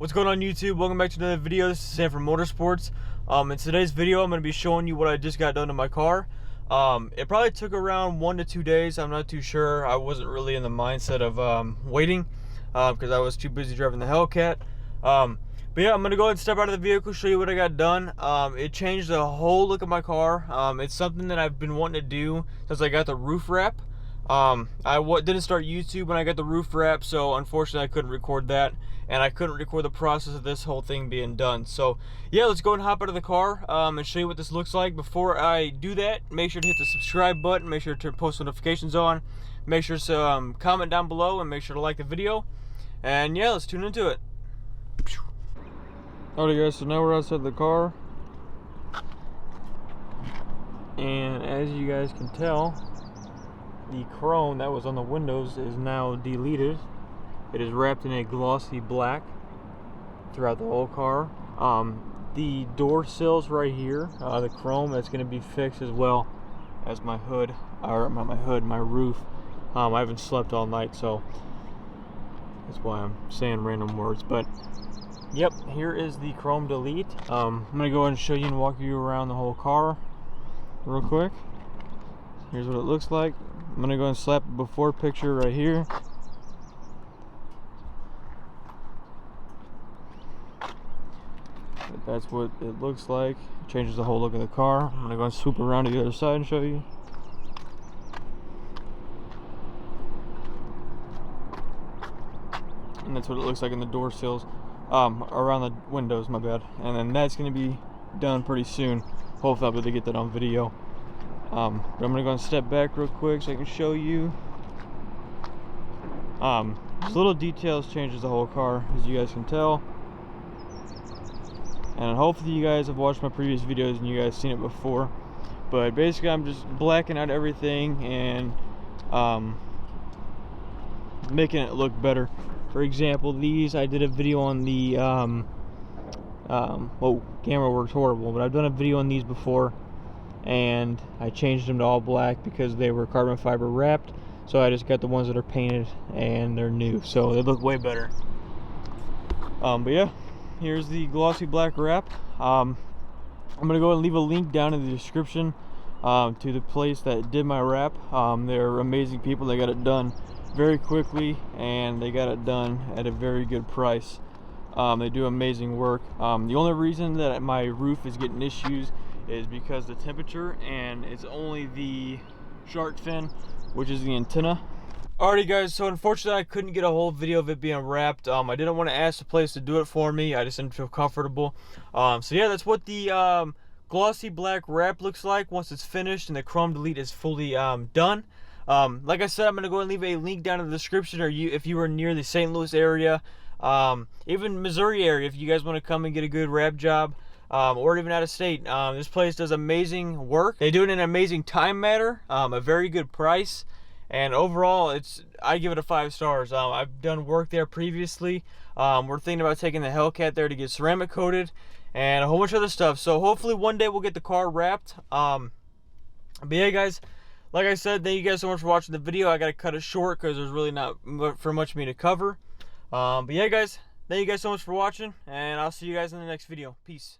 What's going on YouTube? Welcome back to another video. This is Sam from Motorsports. In today's video, I'm going to be showing you what I just got done to my car. It probably took around 1 to 2 days. I'm not too sure. I wasn't really in the mindset of waiting because I was too busy driving the Hellcat. But yeah, I'm going to go ahead and step out of the vehicle, show you what I got done. It changed the whole look of my car. It's something that I've been wanting to do since I got the roof wrap. I didn't start YouTube when I got the roof wrap, so unfortunately I couldn't record that, and I couldn't record the process of this whole thing being done. So yeah, let's go and hop out of the car and show you what this looks like. Before I do that, make sure to hit the subscribe button, make sure to turn post notifications on, make sure to comment down below, and make sure to like the video. And yeah, let's tune into it. Alright guys, so now we're outside the car, and as you guys can tell, the chrome that was on the windows is now deleted. It is wrapped in a glossy black throughout the whole car. The door sills right here, the chrome, that's going to be fixed as well as my hood, or not my hood, my roof. I haven't slept all night, so that's why I'm saying random words. But yep, here is the chrome delete. I'm going to go ahead and show you and walk you around the whole car real quick. Here's what it looks like. I'm going to go and slap a before picture right here. But that's what it looks like. It changes the whole look of the car. I'm going to go and swoop around to the other side and show you. And that's what it looks like in the door sills. Around the windows, my bad. And then that's going to be done pretty soon. Hopefully I'll be able to get that on video. But I'm going to go and step back real quick so I can show you. Just little details changes the whole car, as you guys can tell. And hopefully you guys have watched my previous videos and you guys seen it before. But basically I'm just blacking out everything and making it look better. For example, these, I did a video on the camera works horrible, but I've done a video on these before, and I changed them to all black because they were carbon fiber wrapped. So I just got the ones that are painted and they're new, so they look way better. But yeah, here's the glossy black wrap. I'm gonna go and leave a link down in the description to the place that did my wrap. They're amazing people. They got it done very quickly and they got it done at a very good price. They do amazing work. The only reason that my roof is getting issues is because the temperature, and it's only the shark fin, which is the antenna. Alrighty guys, so unfortunately I couldn't get a whole video of it being wrapped. I didn't want to ask the place to do it for me. I just didn't feel comfortable. So yeah, that's what the glossy black wrap looks like once it's finished and the chrome delete is fully done. Like I said, I'm going to go and leave a link down in the description, or if you are near the St. Louis area, even Missouri area, if you guys want to come and get a good wrap job, or even out of state. This place does amazing work. They do it in an amazing time matter, a very good price, and overall I give it a 5 stars. I've done work there previously. We're thinking about taking the Hellcat there to get ceramic coated and a whole bunch of other stuff. So hopefully one day we'll get the car wrapped. But yeah guys, like I said, thank you guys so much for watching the video. I gotta cut it short because there's really not for much for me to cover. But yeah guys, thank you guys so much for watching, and I'll see you guys in the next video. Peace.